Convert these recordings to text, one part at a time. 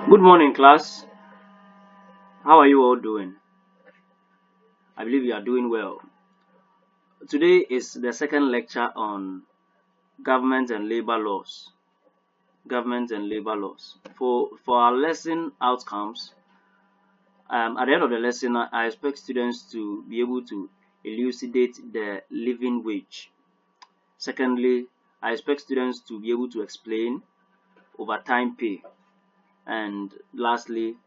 Good morning, class. How are you all doing? I believe you are doing well. Today is the second lecture on government and labor laws. Government and labor laws. For our lesson outcomes, at the end of the lesson, I expect students to be able to elucidate the living wage. Secondly, I expect students to be able to explain overtime pay. And lastly,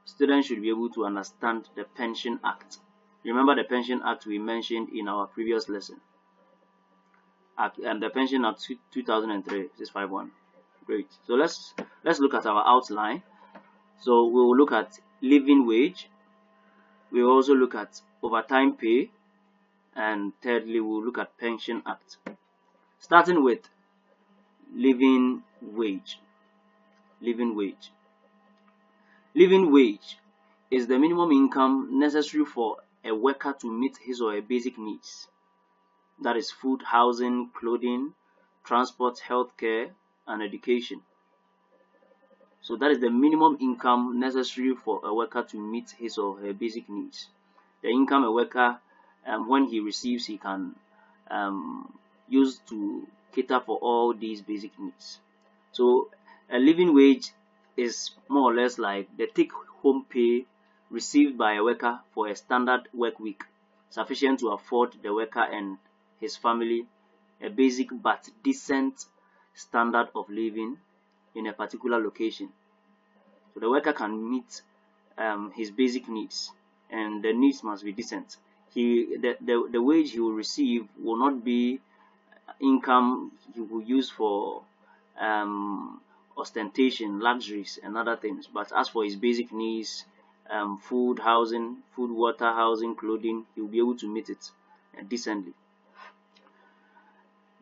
students should be able to understand the Pension Act. Remember the Pension Act we mentioned in our previous lesson. And the Pension Act 2003 651. Great. So let's look at our outline. So we will look at living wage. We will also look at overtime pay, and thirdly we will look at Pension Act. Starting with living wage. Living wage. Living wage is the minimum income necessary for a worker to meet his or her basic needs. That is food, housing, clothing, transport, healthcare, and education. So that is the minimum income necessary for a worker to meet his or her basic needs. The income a worker, when he receives, he can use to cater for all these basic needs. So a living wage is more or less like the take-home pay received by a worker for a standard work week, sufficient to afford the worker and his family a basic but decent standard of living in a particular location. So the worker can meet his basic needs, and the needs must be decent. The wage he will receive will not be income he will use for ostentation, luxuries, and other things. But as for his basic needs, food, water, housing, clothing, he will be able to meet it decently.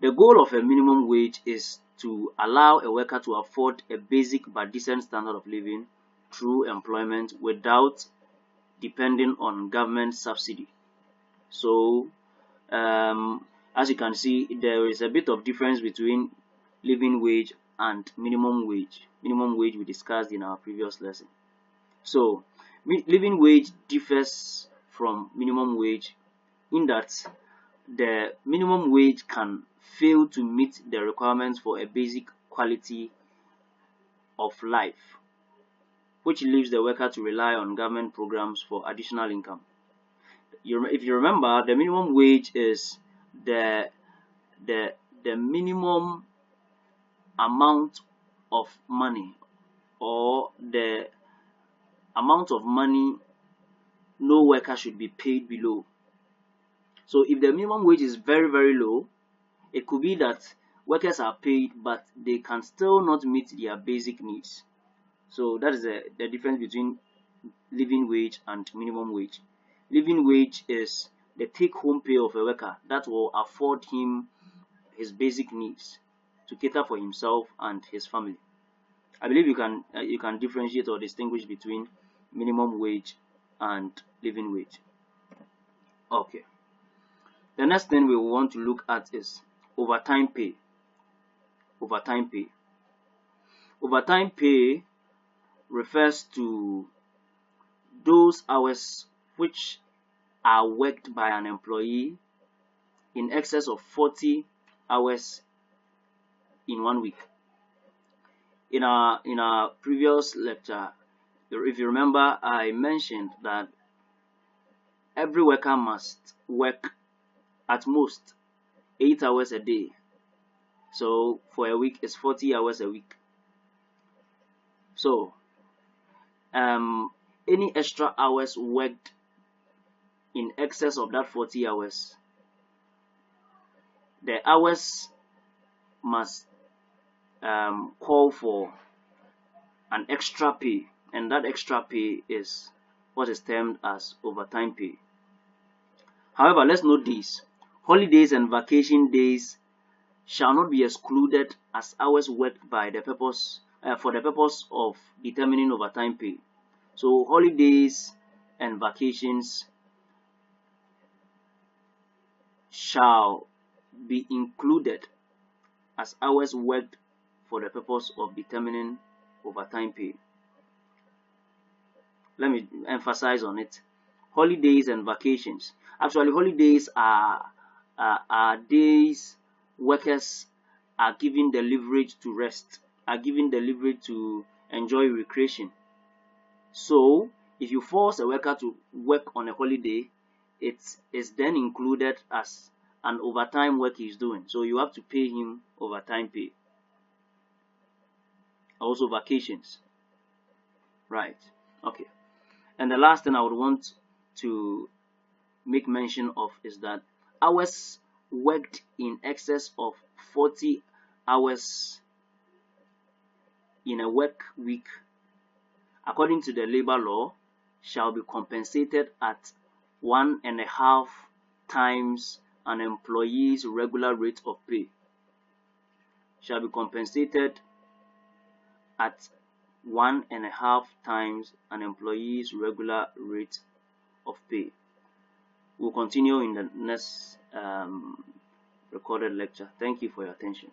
The goal of a minimum wage is to allow a worker to afford a basic but decent standard of living through employment without depending on government subsidy. So, as you can see, there is a bit of difference between living wage and minimum wage. Minimum wage we discussed in our previous lesson. So, living wage differs from minimum wage in that the minimum wage can fail to meet the requirements for a basic quality of life, which leaves the worker to rely on government programs for additional income. If you remember, the minimum wage is the minimum amount of money, or the amount of money no worker should be paid below. So if the minimum wage is very, very low, it could be that workers are paid but they can still not meet their basic needs. So that is the difference between living wage and minimum wage. Living wage is the take-home pay of a worker that will afford him his basic needs to cater for himself and his family. I believe you can differentiate or distinguish between minimum wage and living wage. Okay. The next thing we want to look at is overtime pay. Overtime pay. Overtime pay refers to those hours which are worked by an employee in excess of 40 hours in 1 week. In our previous lecture, if you remember, I mentioned that every worker must work at most 8 hours a day. So for a week, it's 40 hours a week. So any extra hours worked in excess of that 40 hours, the hours must call for an extra pay, and that extra pay is what is termed as overtime pay. However, let's note this: holidays and vacation days shall not be excluded as hours worked by the purpose for the purpose of determining overtime pay. So holidays and vacations shall be included as hours worked for the purpose of determining overtime pay. Let me emphasize on it. Holidays and vacations. Actually, holidays are days workers are given the leverage to rest, are given the leverage to enjoy recreation. So if you force a worker to work on a holiday, it is then included as an overtime work he's doing. So you have to pay him overtime pay. Also vacations. Right. Okay. And the last thing I would want to make mention of is that hours worked in excess of 40 hours in a work week, according to the labor law, shall be compensated at 1.5 times an employee's regular rate of pay. Shall be compensated at 1.5 times an employee's regular rate of pay. We'll continue in the next recorded lecture. Thank you for your attention.